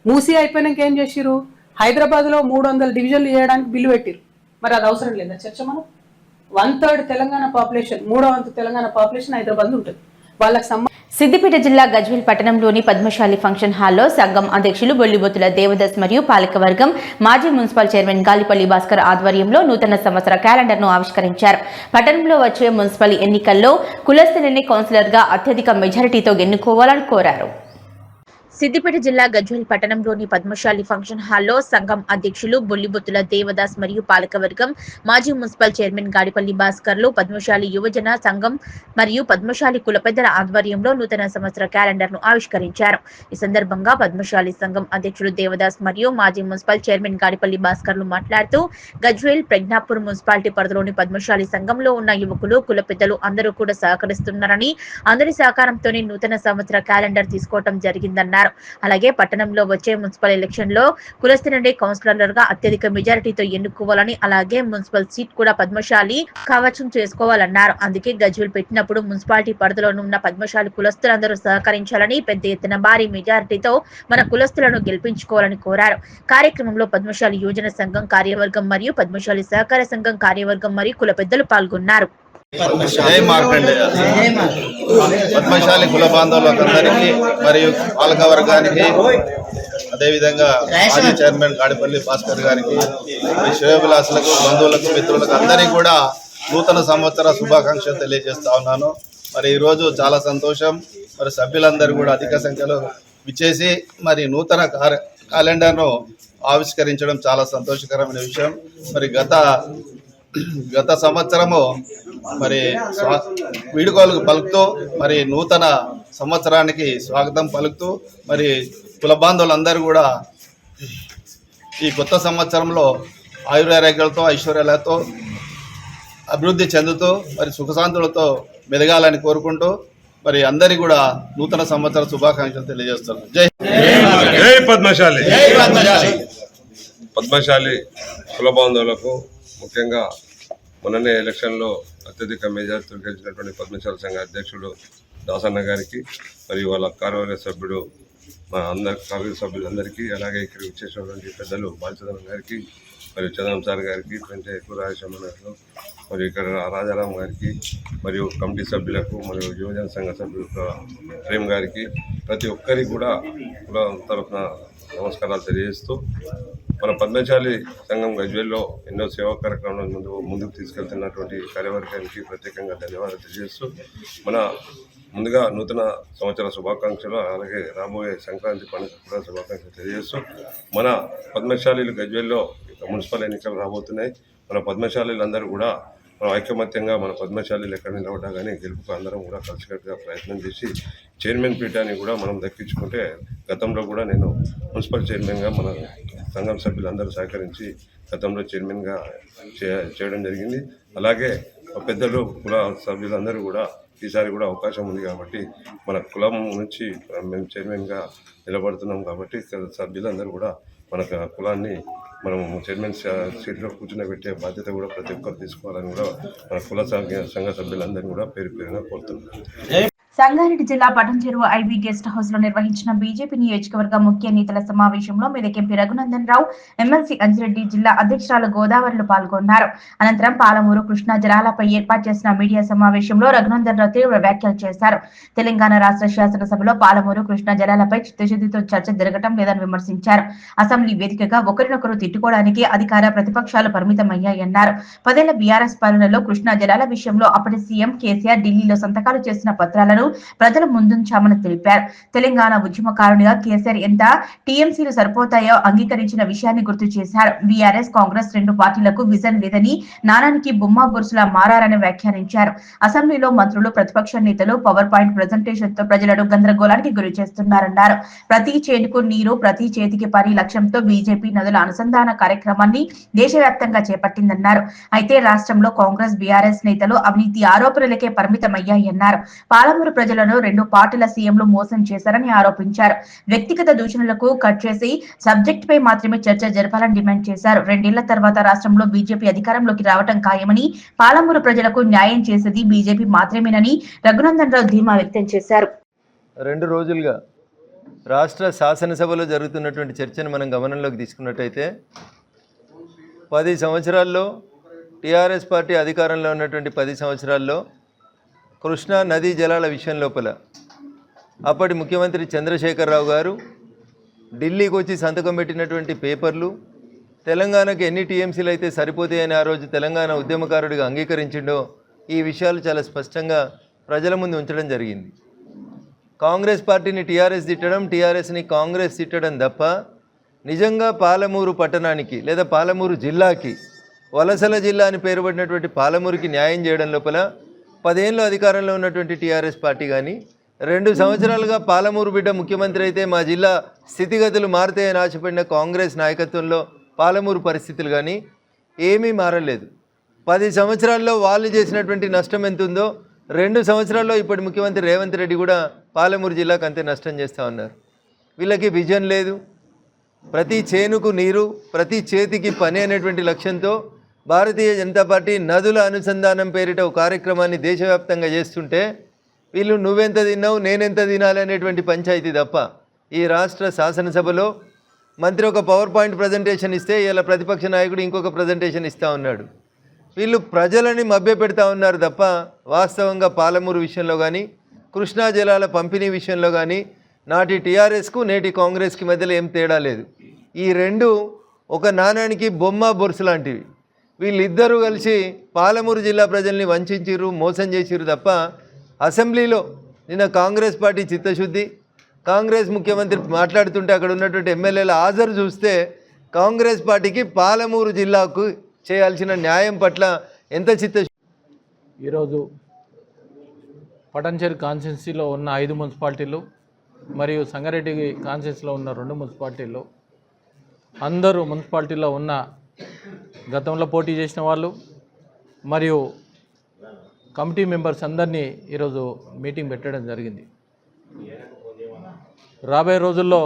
మూసీ అయిపోయినాక ఏం చేసిరు, హైదరాబాద్లో 300 డివిజన్లు చేయడానికి బిల్లు పెట్టిరు. మరి అది అవసరం లేదా చర్చ? మనం 1/3 తెలంగాణ పాపులేషన్, 3వ వంతు తెలంగాణ పాపులేషన్ హైదరాబాద్ ఉంటుంది. వాళ్ళకి సిద్దిపేట జిల్లా గజ్వేల్ పట్టణంలోని పద్మశాలి ఫంక్షన్ హాల్లో సంఘం అధ్యక్షులు బొల్లిబొత్తుల దేవదాస్ మరియు పాలకవర్గం మాజీ మున్సిపల్ చైర్మన్ గాలిపల్లి భాస్కర్ ఆధ్వర్యంలో నూతన సంవత్సర క్యాలెండర్ను ఆవిష్కరించారు. పట్టణంలో వచ్చే మున్సిపల్ ఎన్నికల్లో కులస్తులని కౌన్సిలర్గా అత్యధిక మెజారిటీతో ఎన్నుకోవాలని కోరారు. సిద్దిపేట జిల్లా గజ్వేల్ పట్టణంలోని పద్మశాలి ఫంక్షన్ హాల్లో సంఘం అధ్యక్షులు బొల్లిబొత్తుల దేవదాస్ మరియు పాలకవర్గం మాజీ మున్సిపల్ చైర్మన్ గాడిపల్లి భాస్కర్లు పద్మశాలి యువజన సంఘం మరియు పద్మశాలి కుల పెద్దల ఆధ్వర్యంలో నూతన సంవత్సర క్యాలెండర్ ను ఆవిష్కరించారు. ఈ సందర్భంగా పద్మశాలి సంఘం అధ్యక్షులు దేవదాస్ మరియు మాజీ మున్సిపల్ చైర్మన్ గాడిపల్లి భాస్కర్లు మాట్లాడుతూ గజ్వేల్ ప్రజ్ఞాపూర్ మున్సిపాలిటీ పరిధిలోని పద్మశాలి సంఘంలో ఉన్న యువకులు కుల పెద్దలు అందరూ కూడా సహకరిస్తున్నారని, అందరి సహకారంతోనే నూతన సంవత్సర క్యాలెండర్ తీసుకోవడం జరిగిందన్నారు. అలాగే పట్టణంలో వచ్చే మున్సిపల్ ఎలక్షన్ లో కులస్తు నుండి కౌన్సిలర్ గా అత్యధిక మెజారిటీతో ఎన్నుకోవాలని, అలాగే మున్సిపల్ సీట్ కూడా పద్మశాలి కవచం చేసుకోవాలన్నారు. అందుకే గజ్వేల్ పెట్టినప్పుడు మున్సిపాలిటీ పరిధిలో ఉన్న పద్మశాలి కులస్తులందరూ సహకరించాలని, పెద్ద ఎత్తున భారీ మెజారిటీతో మన కులస్తులను గెలిపించుకోవాలని కోరారు. కార్యక్రమంలో పద్మశాలి యువజన సంఘం కార్యవర్గం మరియు పద్మశాలి సహకార సంఘం కార్యవర్గం మరియు కుల పెద్దలు పాల్గొన్నారు. జై మార్కండేయ. పద్మశాలి కుల బాంధవులందరికీ మరియు పాలక వర్గానికి, అదేవిధంగా మాజీ చైర్మన్ గాడిపల్లి భాస్కర్ గారికి, శ్రేయోభిలాసులకు, బంధువులకు, మిత్రులకు అందరికీ కూడా నూతన సంవత్సర శుభాకాంక్షలు తెలియజేస్తా ఉన్నాను. మరి ఈరోజు చాలా సంతోషం. మరి సభ్యులందరూ కూడా అధిక సంఖ్యలో విచ్చేసి మరి నూతన క్యాలెండర్ను ఆవిష్కరించడం చాలా సంతోషకరమైన విషయం. మరి గత సంవత్సరము మరి వీడుకోలకు పలుకుతూ మరి నూతన సంవత్సరానికి స్వాగతం పలుకుతూ మరి కుల బాంధవులందరూ కూడా ఈ కొత్త సంవత్సరంలో ఆయురారోగ్యాలతో, ఐశ్వర్యాలతో అభివృద్ధి చెందుతూ మరి సుఖశాంతులతో మెదగాలని కోరుకుంటూ మరి అందరికీ కూడా నూతన సంవత్సర శుభాకాంక్షలు తెలియజేస్తున్నాను. జై పద్మశాలి. పద్మశాలి కుల బాంధవులకు, ముఖ్యంగా మొన్ననే ఎలక్షన్లో అత్యధిక మెజార్టీతో గెలిచినటువంటి పద్మశాలి సంఘ అధ్యక్షుడు దాసన్న గారికి మరియు వాళ్ళ కార్యవర్గ సభ్యుడు మా కార్యవర్గ సభ్యులందరికీ, అలాగే ఇక్కడ వచ్చేసినటువంటి పెద్దలు బాలచంద్రన్ గారికి మరియు చంద్రం సార్ గారికి, పెంచే కురాశమ్మ గారు, మరియు ఇక్కడ రాజారాం గారికి, మరియు కమిటీ సభ్యులకు, మరియు యువజన సంఘ సభ్యులు ప్రేమ్ గారికి, ప్రతి ఒక్కరికి కూడా తరఫున నమస్కారాలు తెలియజేస్తూ మన పద్మశాలి సంఘం గజ్వేల్లో ఎన్నో సేవా కార్యక్రమాలను ముందుకు తీసుకెళ్తున్నటువంటి కార్యవర్గానికి ప్రత్యేకంగా ధన్యవాదాలు తెలియజేస్తూ ముందుగా నూతన సంవత్సర శుభాకాంక్షలు, అలాగే రాబోయే సంక్రాంతి పండుగ కూడా శుభాకాంక్షలు తెలియజేస్తూ మన పద్మశాలీలు గజ్వేల్లో మున్సిపల్ ఎన్నికలు రాబోతున్నాయి. మన పద్మశాలీలందరూ కూడా మనం ఐకమత్యంగా మన పద్మశాలీలు ఎక్కడ నిలబడ్డా కానీ గెలుపుకు అందరం కూడా కలిసికట్టుగా ప్రయత్నం చేసి చైర్మన్ పీఠాన్ని కూడా మనం దక్కించుకుంటే, గతంలో కూడా నేను మున్సిపల్ చైర్మన్గా మన సంఘం సభ్యులందరూ సహకరించి గతంలో చైర్మన్గా చేయడం జరిగింది. అలాగే పెద్దలు కుల సభ్యులందరూ కూడా ఈసారి కూడా అవకాశం ఉంది కాబట్టి మన కులం నుంచి మేము చైర్మన్గా నిలబడుతున్నాం కాబట్టి సభ్యులందరూ కూడా మన కులాన్ని మనం చైర్మన్ సీట్లో కూర్చుని బాధ్యత కూడా ప్రతి ఒక్కరు తీసుకోవాలని కూడా మన కుల సంఘ సభ్యులందరినీ కూడా పేరు పేరుగా కోరుతున్నాం. సంగారెడ్డి జిల్లా పటంచెరువు ఐబీ గెస్ట్ హౌస్ లో నిర్వహించిన బీజేపీ నియోజకవర్గ ముఖ్య నేతల సమావేశంలో మెదక్ ఎంపీ రఘునందన్ రావు, ఎమ్మెల్సీ అంజిరెడ్డి, జిల్లా అధ్యక్షురాలు గోదావరిలో పాల్గొన్నారు. అనంతరం పాలమూరు కృష్ణా జలాలపై ఏర్పాటు చేసిన మీడియా సమావేశంలో రఘునందన్ రావు తీవ్ర వ్యాఖ్యలు చేశారు. తెలంగాణ రాష్ట్ర శాసనసభలో పాలమూరు కృష్ణా జలాలపై చిత్తశుద్ధితో చర్చ జరగటం లేదని విమర్శించారు. అసెంబ్లీ వేదికగా ఒకరినొకరు తిట్టుకోవడానికి అధికార ప్రతిపక్షాలు పరిమితమయ్యాయన్నారు. 10 ఏళ్ల బీఆర్ఎస్ పాలనలో కృష్ణా జలాల విషయంలో అప్పటి సీఎం కేసీఆర్ ఢిల్లీలో సంతకాలు చేసిన పత్రాలను ప్రజల ముందుంచామని తెలిపారు. తెలంగాణ ఉద్యమకారునిగా కేసీఆర్ ఎంత టీఎంసీలు సరిపోతాయో అంగీకరించిన విషయాన్ని గుర్తు చేశారు. బీఆర్ఎస్, కాంగ్రెస్ 2 పార్టీలకు విజన్ లేదని, నానానికి బొమ్మ బొరుసులా మారారని వ్యాఖ్యానించారు. అసెంబ్లీలో మంత్రులు, ప్రతిపక్ష నేతలు పవర్ పాయింట్ ప్రెజెంటేషన్ తో ప్రజలను గందరగోళానికి గురి చేస్తున్నారన్నారు. ప్రతి చేనుకు నీరు, ప్రతి చేతికి పని లక్ష్యంతో బీజేపీ నదుల అనుసంధాన కార్యక్రమాన్ని దేశవ్యాప్తంగా చేపట్టిందన్నారు. అయితే రాష్ట్రంలో కాంగ్రెస్, బీఆర్ఎస్ నేతలు అవినీతి ఆరోపణలకే పరిమితమయ్యాయన్నారు. పాలమూరు ప్రజలను 2 పార్టీల సీఎంలు మోసం చేశారని ఆరోపించారు. వ్యక్తిగత దూషణలకు కట్ చేసి సబ్జెక్ట్ పై మాత్రమే చర్చ జరపాలని డిమాండ్ చేశారు. 2 ఏళ్ల తర్వాత రాష్ట్రంలో బీజేపీ అధికారంలోకి రావడం ఖాయమని, పాలమూరు ప్రజలకు న్యాయం చేసేది బీజేపీ మాత్రమేనని రఘునందన్ రావు ధీమా వ్యక్తం చేశారు. 2 రోజులుగా రాష్ట్ర శాసనసభలో జరుగుతున్నటువంటి చర్చను మనం గమనంలోకి తీసుకున్నట్టయితే 10 సంవత్సరాల్లో టీఆర్ఎస్ పార్టీ అధికారంలో ఉన్నటువంటి 10 సంవత్సరాల్లో కృష్ణా నదీ జలాల విషయం లోపల అప్పటి ముఖ్యమంత్రి చంద్రశేఖరరావు గారు ఢిల్లీకి వచ్చి సంతకం పెట్టినటువంటి పేపర్లు, తెలంగాణకు ఎన్ని టీఎంసీలు అయితే సరిపోతాయని ఆ రోజు తెలంగాణ ఉద్యమకారుడిగా అంగీకరించిండో ఈ విషయాలు చాలా స్పష్టంగా ప్రజల ముందు ఉంచడం జరిగింది. కాంగ్రెస్ పార్టీని టీఆర్ఎస్ తిట్టడం, టీఆర్ఎస్ని కాంగ్రెస్ తిట్టడం తప్ప నిజంగా పాలమూరు పట్టణానికి లేదా పాలమూరు జిల్లాకి, వలసల జిల్లా అని పేరుపడినటువంటి పాలమూరుకి న్యాయం చేయడం లోపల 10 ఏళ్ళు అధికారంలో ఉన్నటువంటి టీఆర్ఎస్ పార్టీ కానీ, 2 సంవత్సరాలుగా పాలమూరు బిడ్డ ముఖ్యమంత్రి అయితే మా జిల్లా స్థితిగతులు మారుతాయని ఆశపడిన కాంగ్రెస్ నాయకత్వంలో పాలమూరు పరిస్థితులు కానీ ఏమీ మారలేదు. 10 సంవత్సరాల్లో వాళ్ళు చేసినటువంటి నష్టం ఎంత ఉందో 2 సంవత్సరాల్లో ఇప్పటి ముఖ్యమంత్రి రేవంత్ రెడ్డి కూడా పాలమూరు జిల్లాకు అంతే నష్టం చేస్తూ ఉన్నారు. వీళ్ళకి విజన్ లేదు. ప్రతి చేనుకు నీరు, ప్రతి చేతికి పని అనేటువంటి లక్ష్యంతో భారతీయ జనతా పార్టీ నదుల అనుసంధానం పేరిట ఒక కార్యక్రమాన్ని దేశవ్యాప్తంగా చేస్తుంటే వీళ్ళు నువ్వెంత తిన్నావు, నేనెంత తినాలి అనేటువంటి పంచాయతీ తప్ప ఈ రాష్ట్ర శాసనసభలో మంత్రి ఒక పవర్ పాయింట్ ప్రజెంటేషన్ ఇస్తే ఇలా ప్రతిపక్ష నాయకుడు ఇంకొక ప్రజెంటేషన్ ఇస్తూ ఉన్నాడు. వీళ్ళు ప్రజలని మభ్యపెడతా ఉన్నారు తప్ప వాస్తవంగా పాలమూరు విషయంలో కానీ, కృష్ణా జలాల పంపిణీ విషయంలో కానీ నాటి టీఆర్ఎస్కు నేటి కాంగ్రెస్కి మధ్యలో ఏం తేడా లేదు. ఈ 2 ఒక నాణానికి బొమ్మ బొరుసు లాంటివి. వీళ్ళిద్దరూ కలిసి పాలమూరు జిల్లా ప్రజల్ని వంచిరు, మోసం చేసిరు తప్ప అసెంబ్లీలో నిన్న కాంగ్రెస్ పార్టీ చిత్తశుద్ధి, కాంగ్రెస్ ముఖ్యమంత్రి మాట్లాడుతుంటే అక్కడ ఉన్నటువంటి ఎమ్మెల్యేల హాజరు చూస్తే కాంగ్రెస్ పార్టీకి పాలమూరు జిల్లాకు చేయాల్సిన న్యాయం పట్ల ఎంత చిత్తశుద్ధి. ఈరోజు పటంచెరు కాన్స్టిట్యున్సీలో ఉన్న 5 మున్సిపాలిటీలు మరియు సంగారెడ్డి కాన్స్టిట్యున్సీలో ఉన్న 2 మున్సిపాలిటీలు, అందరూ మున్సిపాలిటీలో ఉన్న గతంలో పోటీ చేసిన వాళ్ళు మరియు కమిటీ మెంబర్స్ అందరినీ ఈరోజు మీటింగ్ పెట్టడం జరిగింది. రాబోయే రోజుల్లో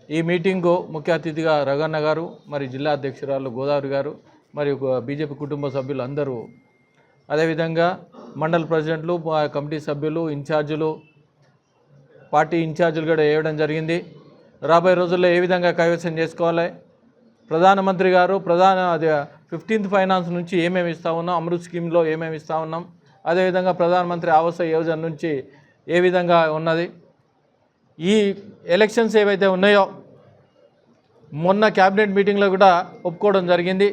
ఈ మీటింగు ముఖ్య అతిథిగా రఘన్న గారు, మరి జిల్లా అధ్యక్షురాలు గోదావరి గారు, మరియు బీజేపీ కుటుంబ సభ్యులు అందరూ, అదేవిధంగా మండల ప్రెసిడెంట్లు, కమిటీ సభ్యులు, ఇన్ఛార్జీలు, పార్టీ ఇన్ఛార్జీలు కూడా వేయడం జరిగింది. రాబోయే రోజుల్లో ఏ విధంగా కైవసం చేసుకోవాలి, ప్రధానమంత్రి గారు 15th ఫైనాన్స్ నుంచి ఏమేమి ఇస్తూ ఉన్నాం, అమృత్ స్కీమ్లో ఏమేమి ఇస్తూ ఉన్నాం, అదేవిధంగా ప్రధానమంత్రి ఆవాస యోజన నుంచి ఏ విధంగా ఉన్నది, ఈ ఎలక్షన్స్ ఏవైతే ఉన్నాయో మొన్న క్యాబినెట్ మీటింగ్లో కూడా ఒప్పుకోవడం జరిగింది.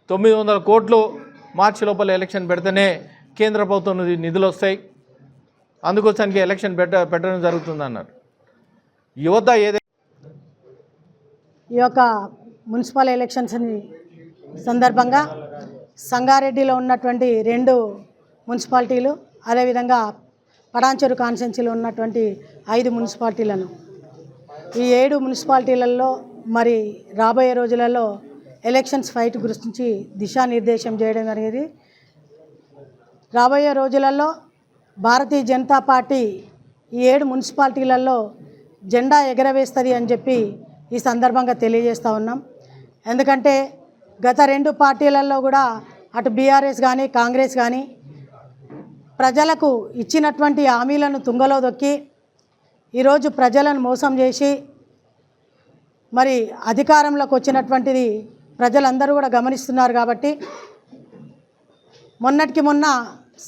900 కోట్లు మార్చి లోపల ఎలక్షన్ పెడితేనే కేంద్ర ప్రభుత్వం నిధులు వస్తాయి, అందుకోసానికి ఎలక్షన్ పెట్టడం జరుగుతుందన్నారు. యువత ఏదైతే ఈ యొక్క మున్సిపల్ ఎలక్షన్స్ సందర్భంగా సంగారెడ్డిలో ఉన్నటువంటి 2 మున్సిపాలిటీలు, అదేవిధంగా పడాంచెరు కాన్స్టిట్యున్సీలో ఉన్నటువంటి 5 మున్సిపాలిటీలను, ఈ 7 మున్సిపాలిటీలలో మరి రాబోయే రోజులలో ఎలక్షన్స్ ఫైట్ గురించి దిశానిర్దేశం చేయడం జరిగింది. రాబోయే రోజులలో భారతీయ జనతా పార్టీ ఈ 7 మున్సిపాలిటీలలో జెండా ఎగరవేస్తుంది అని చెప్పి ఈ సందర్భంగా తెలియజేస్తూ ఉన్నాం. ఎందుకంటే గత 2 పార్టీలలో కూడా అటు బీఆర్ఎస్ కానీ కాంగ్రెస్ కానీ ప్రజలకు ఇచ్చినటువంటి హామీలను తుంగలో దొక్కి ఈరోజు ప్రజలను మోసం చేసి మరి అధికారంలోకి వచ్చినటువంటిది ప్రజలందరూ కూడా గమనిస్తున్నారు. కాబట్టి మొన్నటికి మొన్న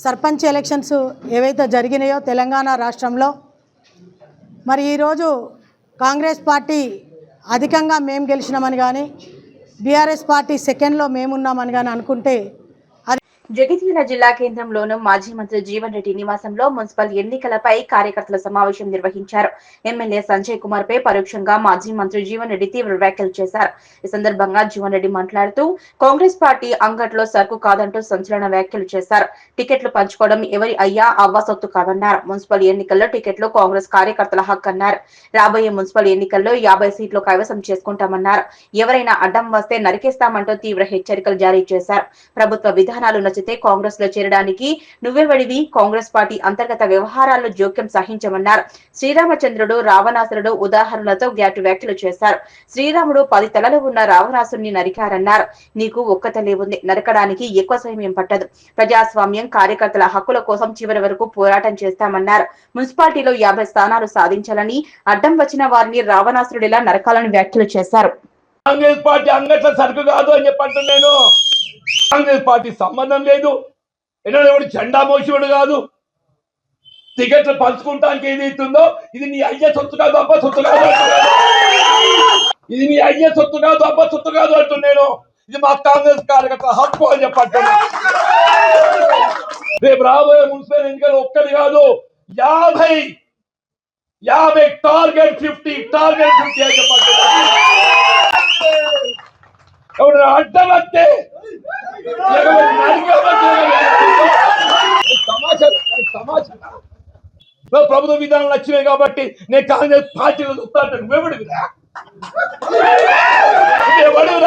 సర్పంచ్ ఎలక్షన్స్ ఏవైతే జరిగినాయో తెలంగాణ రాష్ట్రంలో, మరి ఈరోజు కాంగ్రెస్ పార్టీ అధికంగా మేము గెలిచినామని కానీ బీఆర్ఎస్ పార్టీ సెకండ్లో మేమున్నామని కానీ అనుకుంటే జగిత్యాల జిల్లా కేంద్రంలోను మాజీ మంత్రి జీవన్ రెడ్డి నివాసంలో మున్సిపల్ ఎన్నికలపై కార్యకర్తల సమావేశం నిర్వహించారు. ఎమ్మెల్యే సంజయ్ కుమార్ పై పరోక్షంగా మాజీ మంత్రి జీవన్ రెడ్డి తీవ్ర వ్యాఖ్యలు చేశారు. ఈ సందర్భంగా జీవన్ రెడ్డి మాట్లాడుతూ కాంగ్రెస్ పార్టీ అంగట్లో సరుకు కాదంటూ సంచలన వ్యాఖ్యలు చేశారు. టికెట్లు పంచుకోవడం ఎవరి అయ్యా అవ్వ సొత్తు కాదన్నారు. మున్సిపల్ ఎన్నికల్లో టికెట్లు కాంగ్రెస్ కార్యకర్తల హక్కు అన్నారు. రాబోయే మున్సిపల్ ఎన్నికల్లో 50 సీట్లు కైవసం చేసుకుంటామన్నారు. ఎవరైనా అడ్డం వస్తే నరికేస్తామంటూ తీవ్ర హెచ్చరికలు జారీ చేశారు. ప్రభుత్వ విధానాలు కాంగ్రెస్ లో చేరడానికి నువ్వెవడివి, కాంగ్రెస్ పార్టీ అంతర్గత వ్యవహారాల్లో జోక్యం సహించమన్నారు. శ్రీరామచంద్రుడు రావణాసురుడు ఉదాహరణలతో వ్యాఖ్యలు చేశారు. శ్రీరాముడు 10 తలలు ఉన్న రావణాసురుని నరికారన్నారు. నీకు ఒక్క తలే ఉంది, నరకడానికి ఎక్కువ సమయం పట్టదు. ప్రజాస్వామ్యం, కార్యకర్తల హక్కుల కోసం చివరి వరకు పోరాటం చేస్తామన్నారు. మున్సిపాలిటీలో 50 స్థానాలు సాధించాలని, అడ్డం వచ్చిన వారిని రావణాసురుడిలా నరకాలని వ్యాఖ్యలు చేశారు. కాంగ్రెస్ పార్టీ అంగట్ల సరుకు కాదు అని చెప్పంటున్నాను. కాంగ్రెస్ పార్టీ సంబంధం లేదు. ఎవడు జెండా మోసేవాడు కాదు. టికెట్లు పంచుకుంటానికి ఏదైతుందో ఇది నీ అయ్యే సొత్తు కాదు, అబ్బా సొత్తు కాదు అంటున్నాను. ఇది నీ అయ్యే సొత్తు కాదు, అబ్బా సొత్తు కాదు అంటున్నాను. ఇది మా కాంగ్రెస్ కార్యకర్త హక్కు అని చెప్పంటున్నాను. రేపు రాబోయే మున్సిపల్ ఎన్నికలు ఒక్కటి కాదు, 50 టార్గెట్ 50 అని చెప్పంటున్నాను. ఎవరు అడ్డం వస్తే ప్రభుత్వ విధానాలు వచ్చినాయి కాబట్టి నేను కాంగ్రెస్ పార్టీలో చూస్తాను. నువ్వెవడివిరా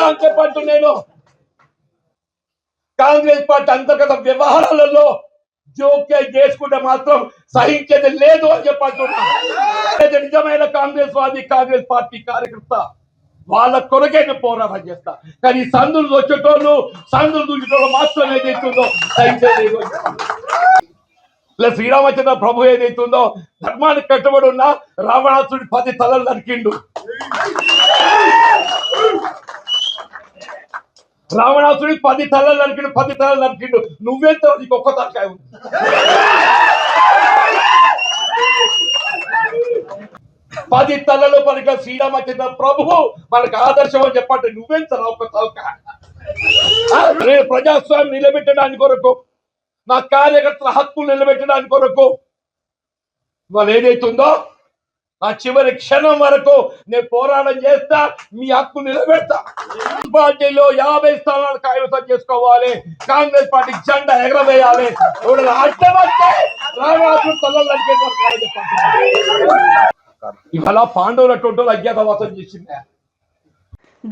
అని చెప్పంటు నేను. కాంగ్రెస్ పార్టీ అంతర్గత వ్యవహారాలలో జోక్యం చేసుకుంటే మాత్రం సహించేది లేదు అని చెప్పంటున్నా. నిజమైన కాంగ్రెస్ వాది, కాంగ్రెస్ పార్టీ కార్యకర్త వాళ్ళ కొరకే నేను పోరాటం చేస్తా. కానీ సందులు వచ్చేటోళ్ళు, సందులు దూచేటోళ్ళు మాత్రం ఏదైతుందో సహించేది. శ్రీరామచంద్ర ప్రభు ఏదైతుందో ధర్మానికి కట్టుబడి ఉన్న రావణాసుడి 10 తలలు నరికిండు. రావణాసుడి 10 తలలు నరికిండు. నువ్వెంత నీకు ఒక్క తలకాయ ఉంది. పది తలలో పలిక శ్రీరామచంద్ర ప్రభువు మనకు ఆదర్శం అని చెప్పండి. నువ్వెంత ఒక తలక. ప్రజాస్వామ్యం నిలబెట్టడానికి కొరకు, నా కార్యకర్తల హక్కులు నిలబెట్టడానికి కొరకు వాళ్ళు ఏదైతుందో నా చివరి క్షణం వరకు నేను పోరాటం చేస్తా. మీ హక్కు నిలబెడతా. పార్టీలో 50 స్థానాలు కైవసం చేసుకోవాలి. కాంగ్రెస్ పార్టీ జెండా ఎగరవేయాలి. అడ్డమంటే రావణాసుడు తలలు ఇవాళ పాండవులటువంటి అజ్ఞాతవాసం చేసింది.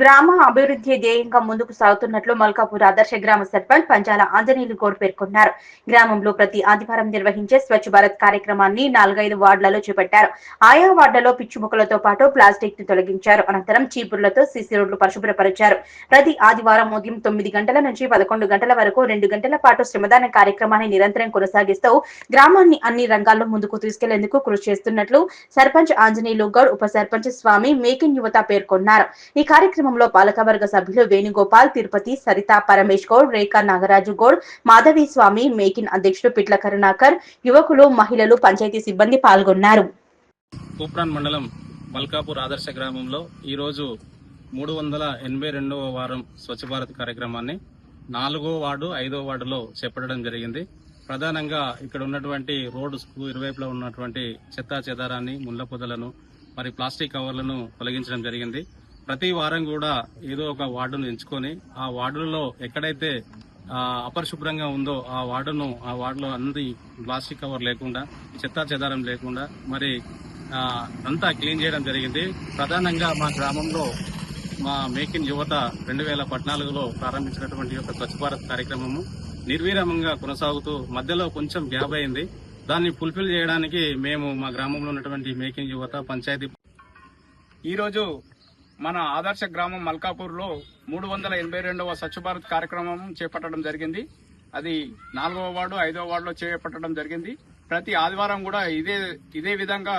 గ్రామ అభివృద్ధి ధ్యేయంగా ముందుకు సాగుతున్నట్లు మల్కాపూర్ ఆదర్శ గ్రామ సర్పంచ్ పంచాల ఆంజనేయులు గౌడ్ పేర్కొన్నారు. గ్రామంలో ప్రతి ఆదివారం నిర్వహించే స్వచ్ఛ భారత్ కార్యక్రమాన్ని 4-5 వార్డులలో చేపట్టారు. ఆయా వార్డులలో పిచ్చి మొక్కలతో పాటు ప్లాస్టిక్ ని తొలగించారు. అనంతరం చీపుర్లతో సీసీ రోడ్లు పరిశుభ్రపరిచారు. ప్రతి ఆదివారం ఉదయం 9 గంటల నుంచి 11 గంటల వరకు 2 గంటల పాటు శ్రమదాన కార్యక్రమాన్ని నిరంతరం కొనసాగిస్తూ గ్రామాన్ని అన్ని రంగాల్లో ముందుకు తీసుకెళ్లేందుకు కృషి చేస్తున్నట్లు సర్పంచ్ ఆంజనేయులు గౌడ్, ఉప సర్పంచ్ స్వామి, మేకిన్ యువత పేర్కొన్నారు. ఈ కార్యక్రమంలో పాలకవర్గ సభ్యులు వేణుగోపాల్, తిరుపతి, సరిత, పరమేష్ గౌడ్, రేఖా నాగరాజు గౌడ్, మాధవి స్వామి, మేకిన్ అధ్యక్షుడు పిట్ల కరుణాకర్, యువకులు, మహిళలు, పంచాయతీ సిబ్బంది పాల్గొన్నారు. తూప్రాన్ మండలం మల్కాపూర్ ఆదర్శ గ్రామంలో ఈరోజు 382వ వారం స్వచ్ఛ భారత్ కార్యక్రమాన్ని 4వ వార్డు 5వ వార్డులో చేపట్టడం జరిగింది. ప్రధానంగా ఇక్కడ ఉన్నటువంటి రోడ్డుకు ఇరువైపులా ఉన్నటువంటి చెత్తా చెదారాన్ని, ముళ్ల పొదలను, మరి ప్లాస్టిక్ కవర్లను తొలగించడం జరిగింది. ప్రతి వారం కూడా ఏదో ఒక వార్డును ఎంచుకొని ఆ వార్డులలో ఎక్కడైతే అపరిశుభ్రంగా ఉందో ఆ వార్డులో అన్ని ప్లాస్టిక్ కవర్ లేకుండా, చెత్తా చెదారం లేకుండా మరి అంతా క్లీన్ చేయడం జరిగింది. ప్రధానంగా మా గ్రామంలో మా మేక్ ఇన్ యువత 2014లో ప్రారంభించినటువంటి యొక్క స్వచ్ఛ భారత్ కార్యక్రమము నిర్విరామంగా కొనసాగుతూ మధ్యలో కొంచెం గ్యాప్ అయింది. దాన్ని ఫుల్ఫిల్ చేయడానికి మేము మా గ్రామంలో ఉన్నటువంటి మేక్ ఇన్ యువత పంచాయతీ ఈరోజు మన ఆదర్శ గ్రామం మల్కాపూర్లో 382వ స్వచ్ఛ భారత్ కార్యక్రమం చేపట్టడం జరిగింది. అది 4వ వార్డు 5వ వార్డులో చేపట్టడం జరిగింది. ప్రతి ఆదివారం కూడా ఇదే విధంగా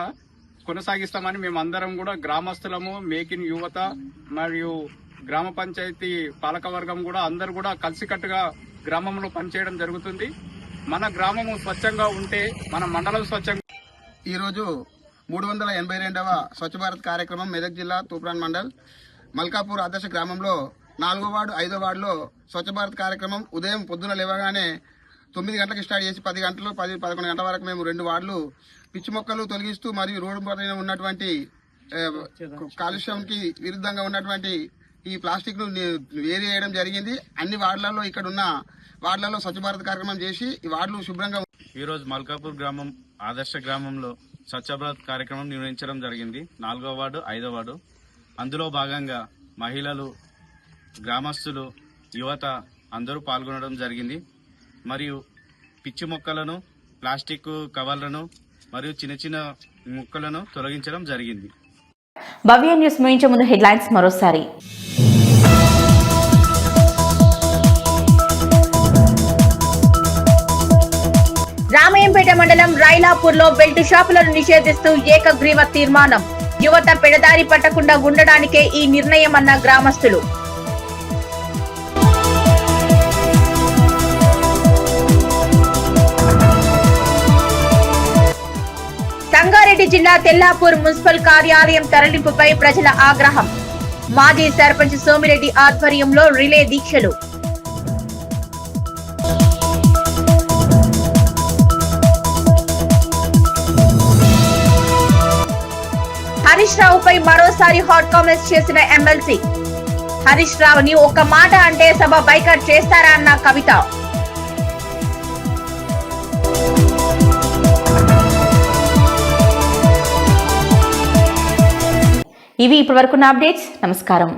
కొనసాగిస్తామని మేము అందరం కూడా గ్రామస్తులము, మేక్ ఇన్ యువత మరియు గ్రామ పంచాయతీ పాలకవర్గం కూడా అందరూ కూడా కలిసికట్టుగా గ్రామంలో పనిచేయడం జరుగుతుంది. మన గ్రామము స్వచ్ఛంగా ఉంటే మన మండలం స్వచ్ఛంగా. ఈరోజు 382వ స్వచ్ఛ భారత్ కార్యక్రమం మెదక్ జిల్లా తూప్రాన్ మండల్ మల్కాపూర్ ఆదర్శ గ్రామంలో 4వ వార్డు 5వ వార్డులో స్వచ్ఛ భారత్ కార్యక్రమం ఉదయం పొద్దున లేవగానే 9 గంటలకు స్టార్ట్ చేసి 10 గంటలు 11 గంటల వరకు మేము 2 వార్డులు పిచ్చి మొక్కలు తొలగిస్తూ మరియు రోడ్డు పైన ఉన్నటువంటి కాలుష్యంకి విరుద్ధంగా ఉన్నటువంటి ఈ ప్లాస్టిక్ ను వేరు చేయడం జరిగింది. అన్ని వార్డులలో ఇక్కడ ఉన్న వార్డులలో స్వచ్ఛ భారత్ కార్యక్రమం చేసి ఈ వార్డులు శుభ్రంగా. ఈరోజు మల్కాపూర్ గ్రామం ఆదర్శ గ్రామంలో స్వచ్ఛ భారత్ కార్యక్రమం నిర్వహించడం జరిగింది. 4వ వార్డు 5వ వార్డు అందులో భాగంగా మహిళలు, గ్రామస్తులు, యువత అందరూ పాల్గొనడం జరిగింది. మరియు పిచ్చి మొక్కలను, ప్లాస్టిక్ కవర్లను మరియు చిన్న చిన్న మొక్కలను తొలగించడం జరిగింది. భవ్య న్యూస్ ముగించే ముందు హెడ్లైన్స్ మరోసారి. రామయ్యంపేట మండలం రైలాపూర్లో బెల్ట్ షాపులను నిషేధిస్తూ ఏకగ్రీవ తీర్మానం. యువత పెడదారి పట్టకుండా ఉండడానికే ఈ నిర్ణయమన్న గ్రామస్తులు. సంగారెడ్డి జిల్లా తెల్లాపూర్ మున్సిపల్ కార్యాలయం తరలింపుపై ప్రజల ఆగ్రహం. మాజీ సర్పంచ్ సోమిరెడ్డి ఆధ్వర్యంలో రిలే దీక్షలు. హరీష్ రావుపై మరోసారి హాట్ కామెంట్స్ చేసిన ఎమ్మెల్సీ. హరీష్ రావుని ఒక్క మాట అంటే సభ బైకాట్ చేస్తారా అన్న కవిత. ఇవి ఇప్పటివరకున్న అప్డేట్స్. నమస్కారం.